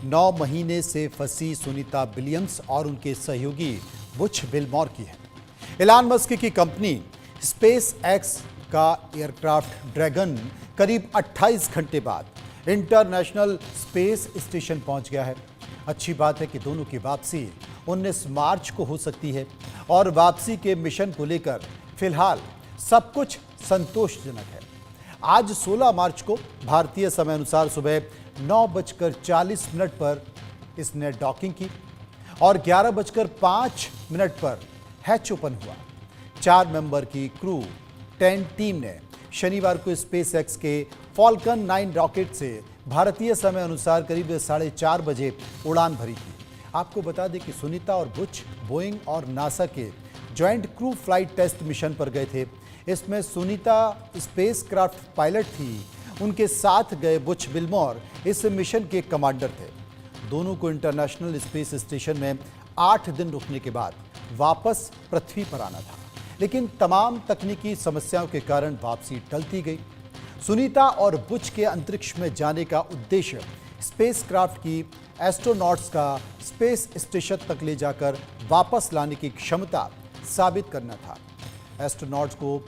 9 महीने से फंसी सुनीता विलियम्स और उनके सहयोगी बुच विल्मोर की है। इलान मस्क की कंपनी स्पेस एक्स का एयरक्राफ्ट ड्रैगन करीब 28 घंटे बाद इंटरनेशनल स्पेस स्टेशन पहुंच गया है। अच्छी बात है कि दोनों की वापसी 19 मार्च को हो सकती है और वापसी के मिशन को लेकर फिलहाल सब कुछ संतोषजनक है। आज 16 मार्च को भारतीय समय अनुसार सुबह 9:40 पर इसने डॉकिंग की और 11:05 पर हैच ओपन हुआ। 4 मेंबर की क्रू 10 टीम ने शनिवार को स्पेस एक्स के फॉल्कन 9 रॉकेट से भारतीय समय अनुसार करीब 4:30 बजे उड़ान भरी थी। आपको बता दें कि सुनीता और बुच बोइंग और नासा के joint crew flight test mission पर गए थे। इसमें सुनीता स्पेस क्राफ्ट पायलट थी, उनके साथ गए बुच विल्मोर इस मिशन के कमांडर थे। दोनों को इंटरनेशनल स्पेस स्टेशन में 8 दिन रुकने के बाद वापस पृथ्वी पर आना था, लेकिन तमाम तकनीकी समस्याओं के कारण वापसी टलती गई। सुनीता और बुच के अंतरिक्ष में जाने का उद्देश्य स्पेसक्राफ्ट की एस्ट्रोनॉट्स का स्पेस स्टेशन तक ले जाकर वापस लाने की क्षमता साबित करना था। एस्ट्रोनॉट्स को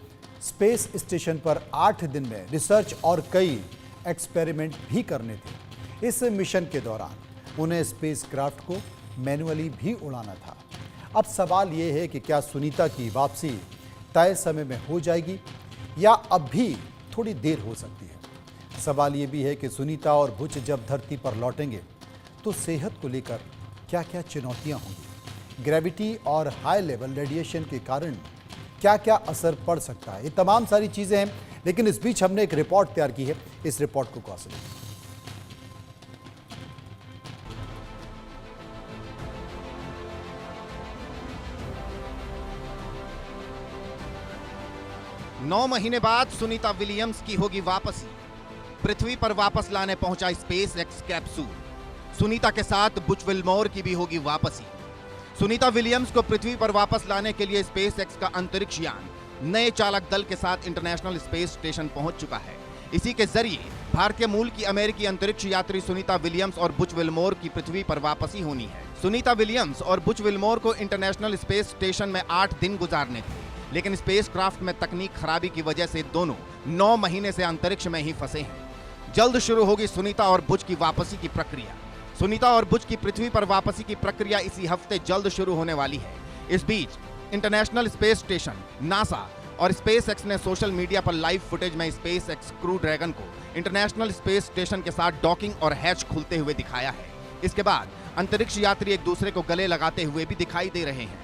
स्पेस स्टेशन पर 8 दिन में रिसर्च और कई एक्सपेरिमेंट भी करने थे। इस मिशन के दौरान उन्हें स्पेसक्राफ्ट को मैन्युअली भी उड़ाना था। अब सवाल यह है कि क्या सुनीता की वापसी तय समय में हो जाएगी या अब भी थोड़ी देर हो सकती है। सवाल यह भी है कि सुनीता और बुच जब धरती पर लौटेंगे तो सेहत को लेकर क्या क्या चुनौतियां होंगी, ग्रेविटी और हाई लेवल रेडिएशन के कारण क्या क्या असर पड़ सकता है, ये तमाम सारी चीजें हैं। लेकिन इस बीच हमने एक रिपोर्ट तैयार की है, इस रिपोर्ट को गौर से देखिए। 9 महीने बाद सुनीता विलियम्स की होगी वापसी। पृथ्वी पर वापस लाने पहुंचा स्पेस एक्स कैप्सूल। सुनीता के साथ बुच विल्मोर की भी होगी वापसी। सुनीता विलियम्स को पृथ्वी पर वापस लाने के लिए स्पेस एक्स का अंतरिक्ष यान नए चालक दल के साथ इंटरनेशनल स्पेस स्टेशन पहुंच चुका है। इसी के जरिए भारतीय मूल की अमेरिकी अंतरिक्ष यात्री सुनीता विलियम्स और बुच विल्मोर की पृथ्वी पर वापसी होनी है। सुनीता विलियम्स और बुच विल्मोर को इंटरनेशनल स्पेस स्टेशन में 8 दिन गुजारने थे, लेकिन स्पेसक्राफ्ट में तकनीक खराबी की वजह से दोनों 9 महीने से अंतरिक्ष में ही फंसे हैं। जल्द शुरू होगी सुनीता और बुच की वापसी की प्रक्रिया। सुनीता और बुच की पृथ्वी पर वापसी की प्रक्रिया इसी हफ्ते जल्द शुरू होने वाली है। इस बीच इंटरनेशनल स्पेस स्टेशन, नासा और स्पेस एक्स ने सोशल मीडिया पर लाइव फुटेज में स्पेस एक्स क्रू ड्रैगन को इंटरनेशनल स्पेस स्टेशन के साथ डॉकिंग और हैच खुलते हुए दिखाया है। इसके बाद अंतरिक्ष यात्री एक दूसरे को गले लगाते हुए भी दिखाई दे रहे हैं।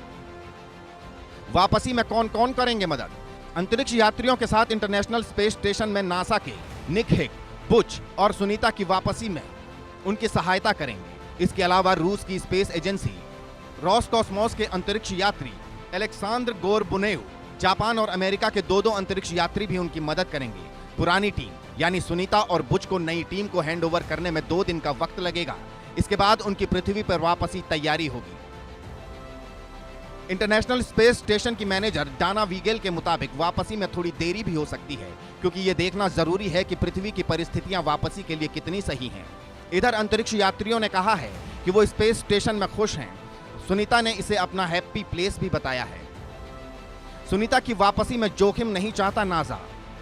वापसी में कौन कौन करेंगे मदद? अंतरिक्ष यात्रियों के साथ इंटरनेशनल स्पेस स्टेशन में नासा के निक हिग, बुच और सुनीता की वापसी में उनकी सहायता करेंगे। इसके अलावा रूस की स्पेस एजेंसी रोसकॉस्मोस के अंतरिक्ष यात्री अलेक्सांद्र गोरबुनेव, जापान और अमेरिका के 2 अंतरिक्ष यात्री भी उनकी मदद करेंगे। पुरानी टीम यानी सुनीता और बुच को नई टीम को हैंडओवर करने में 2 दिन का वक्त लगेगा। इसके बाद उनकी पृथ्वी पर वापसी तैयारी होगी। इंटरनेशनल स्पेस स्टेशन की मैनेजर डाना वीगेल के मुताबिक वापसी में थोड़ी देरी भी हो सकती है, क्योंकि यह देखना जरूरी है कि पृथ्वी की परिस्थितियां वापसी के लिए कितनी सही हैं। इधर अंतरिक्ष यात्रियों ने कहा है कि वो स्पेस स्टेशन में खुश हैं। सुनीता ने इसे अपना हैप्पी प्लेस भी बताया है। सुनीता की वापसी में जोखिम नहीं चाहता नासा।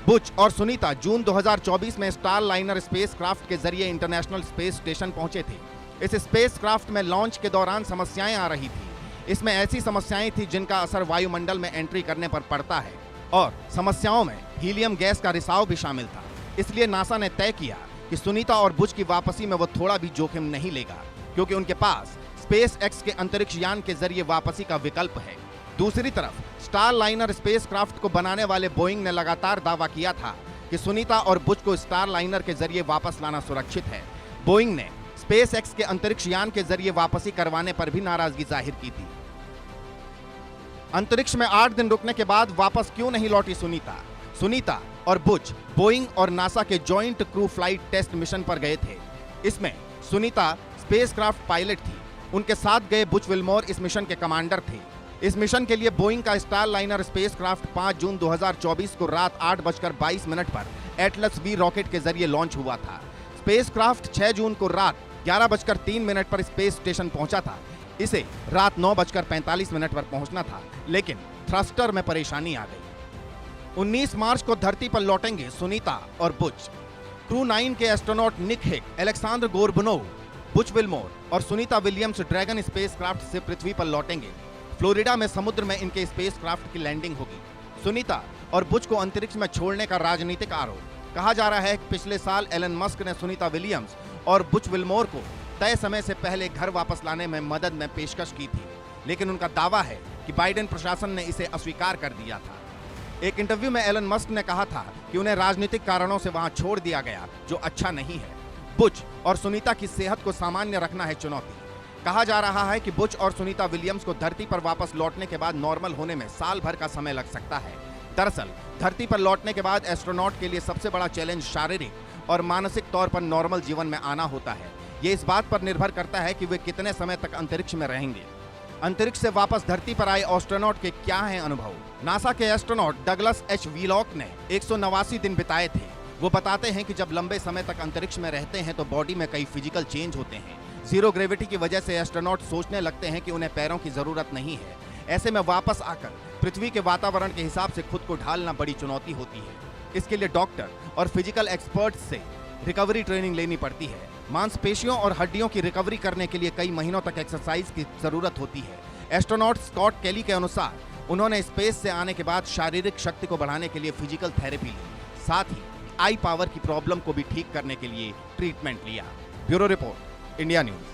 बुच और सुनीता जून 2024 में स्टार लाइनर स्पेस क्राफ्ट के जरिए इंटरनेशनल स्पेस स्टेशन पहुंचे थे। इस स्पेस क्राफ्ट में लॉन्च के दौरान समस्याएं आ रही थी। इसमें ऐसी समस्याएं थी जिनका असर वायुमंडल में एंट्री करने पर पड़ता है, और समस्याओं में हीलियम गैस का रिसाव भी शामिल था। इसलिए नासा ने तय किया कि सुनीता और बुच की वापसी में वो थोड़ा भी जोखिम नहीं लेगा, क्योंकि उनके पास स्पेस एक्स के अंतरिक्ष यान के जरिए वापसी का विकल्प है। दूसरी तरफ स्टार लाइनर स्पेस क्राफ्ट को बनाने वाले बोइंग ने लगातार दावा किया था कि सुनीता और बुच को स्टार लाइनर के जरिए वापस लाना सुरक्षित है। बोइंग ने स्पेस एक्स के अंतरिक्ष यान के जरिए वापसी करवाने पर भी नाराजगी जाहिर की थी। अंतरिक्ष में 8 दिन रुकने के बाद वापस क्यों नहीं लौटी सुनीता? सुनीता और बुच बोइंग और नासा के joint crew flight test mission पर गए थे। इसमें सुनीता स्पेसक्राफ्ट पायलट थी। उनके साथ गए बुच विल्मोर इस मिशन के कमांडर थे। इस मिशन के लिए बोइंग का स्टार लाइनर स्पेसक्राफ्ट 5 जून 2024 को रात 8:22 पर एटलस वी रॉकेट के जरिए लॉन्च हुआ था। स्पेसक्राफ्ट 6 जून को रात 11:03 पर स्पेस स्टेशन पहुंचा था। इसे रात 9:45 पर पहुंचना था, लेकिन थ्रस्टर में परेशानी आ गई। 19 मार्च को धरती पर लौटेंगे सुनीता और बुच। क्रू 9 के एस्ट्रोनॉट निक हिक, अलेक्जेंडर गोर्बनोव, बुच विल्मोर और सुनीता विलियम्स ड्रैगन स्पेसक्राफ्ट से पृथ्वी पर लौटेंगे। फ्लोरिडा में समुद्र में इनके स्पेसक्राफ्ट की लैंडिंग होगी। सुनीता और बुच को अंतरिक्ष में छोड़ने का राजनीतिक आरोप। कहा जा रहा है कि पिछले साल एलन मस्क ने सुनीता विलियम्स और बुच विल्मोर को तय समय से पहले घर वापस लाने में मदद में पेशकश की थी, लेकिन उनका दावा है कि बाइडेन प्रशासन ने इसे अस्वीकार कर दिया था। एक इंटरव्यू में एलन मस्क ने कहा था कि उन्हें राजनीतिक कारणों से वहां छोड़ दिया गया, जो अच्छा नहीं है। बुच और सुनीता की सेहत को सामान्य रखना है चुनौती। कहा जा रहा है कि बुच और सुनीता विलियम्स को धरती पर वापस लौटने के बाद नॉर्मल होने में साल भर का समय लग सकता है। दरअसल धरती पर लौटने के बाद एस्ट्रोनॉट के लिए सबसे बड़ा चैलेंज शारीरिक और मानसिक तौर पर नॉर्मल जीवन में आना होता है। ये इस बात पर निर्भर करता है कि वे कितने समय तक अंतरिक्ष में रहेंगे। अंतरिक्ष से वापस धरती पर आए एस्ट्रोनॉट के क्या हैं अनुभव? नासा के एस्ट्रोनॉट डगलस एच व्हीलॉक ने 189 दिन बिताए थे। वो बताते हैं कि जब लंबे समय तक अंतरिक्ष में रहते हैं तो बॉडी में कई फिजिकल चेंज होते हैं। जीरो ग्रेविटी की वजह से एस्ट्रोनॉट सोचने लगते हैं कि उन्हें पैरों की जरूरत नहीं है। ऐसे में वापस आकर पृथ्वी के वातावरण के हिसाब से खुद को ढालना बड़ी चुनौती होती है। इसके लिए डॉक्टर और फिजिकल एक्सपर्ट से रिकवरी ट्रेनिंग लेनी पड़ती है। मांसपेशियों और हड्डियों की रिकवरी करने के लिए कई महीनों तक एक्सरसाइज की जरूरत होती है। एस्ट्रोनॉट स्कॉट केली के अनुसार उन्होंने स्पेस से आने के बाद शारीरिक शक्ति को बढ़ाने के लिए फिजिकल थेरेपी ली, साथ ही आई पावर की प्रॉब्लम को भी ठीक करने के लिए ट्रीटमेंट लिया। Bureau report, India news.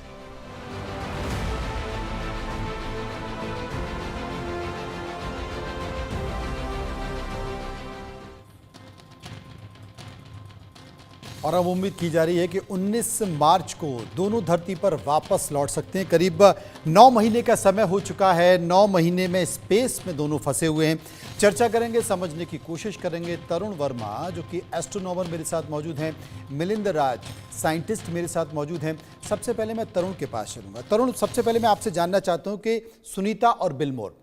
और अब उम्मीद की जा रही है कि 19 मार्च को दोनों धरती पर वापस लौट सकते हैं। करीब 9 महीने का समय हो चुका है। 9 महीने में स्पेस में दोनों फंसे हुए हैं। चर्चा करेंगे, समझने की कोशिश करेंगे। तरुण वर्मा जो कि एस्ट्रोनॉमर मेरे साथ मौजूद हैं, मिलिंद राज साइंटिस्ट मेरे साथ मौजूद हैं। सबसे पहले मैं तरुण के पास चलूँगा। तरुण, सबसे पहले मैं आपसे जानना चाहता हूँ कि सुनीता और बिलमोर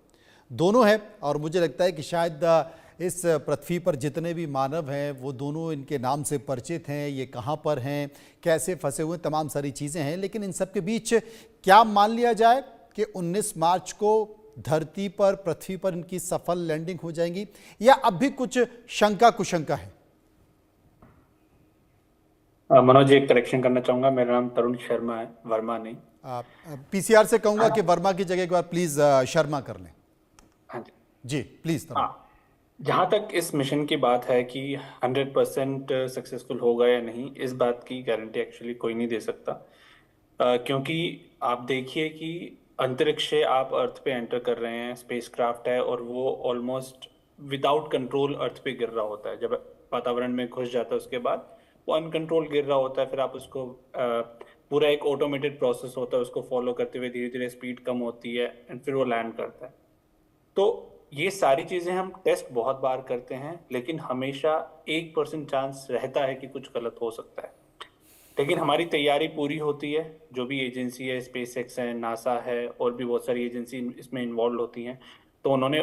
दोनों हैं, और मुझे लगता है कि शायद इस पृथ्वी पर जितने भी मानव हैं वो दोनों इनके नाम से परिचित हैं। ये कहाँ पर हैं, कैसे फंसे हुए, तमाम सारी चीज़ें हैं। लेकिन इन सब के बीच क्या मान लिया जाए कि 19 मार्च को धरती पर, पृथ्वी पर इनकी सफल लैंडिंग हो जाएंगी, या अब भी कुछ शंका कुशंका है? मनोज, एक करेक्शन करना चाहूंगा। मेरा नाम तरुण शर्मा है, वर्मा नहीं। पीसीआर से कहूँगा कि वर्मा की जगह एक बार प्लीज़ शर्मा कर लें। हाँ जी जी प्लीज़ तरुण। हाँ, जहाँ तक इस मिशन की बात है कि 100% सक्सेसफुल होगा या नहीं, इस बात की गारंटी एक्चुअली कोई नहीं दे सकता। क्योंकि आप देखिए कि अंतरिक्ष से आप अर्थ पे एंटर कर रहे हैं, स्पेसक्राफ्ट है, और वो ऑलमोस्ट विदाउट कंट्रोल अर्थ पे गिर रहा होता है। जब वातावरण में घुस जाता है उसके बाद वो अनकंट्रोल गिर रहा होता है। फिर आप उसको पूरा एक ऑटोमेटेड प्रोसेस होता है, उसको फॉलो करते हुए धीरे धीरे स्पीड कम होती है एंड फिर वो लैंड करता है। तो ये सारी चीजें हम टेस्ट बहुत बार करते हैं, लेकिन हमेशा 1% चांस रहता है कि कुछ गलत हो सकता है। लेकिन हमारी तैयारी पूरी होती है। जो भी एजेंसी है, स्पेस एक्स है, नासा है, और भी बहुत सारी एजेंसी इसमें इन्वॉल्व होती हैं, तो उन्होंने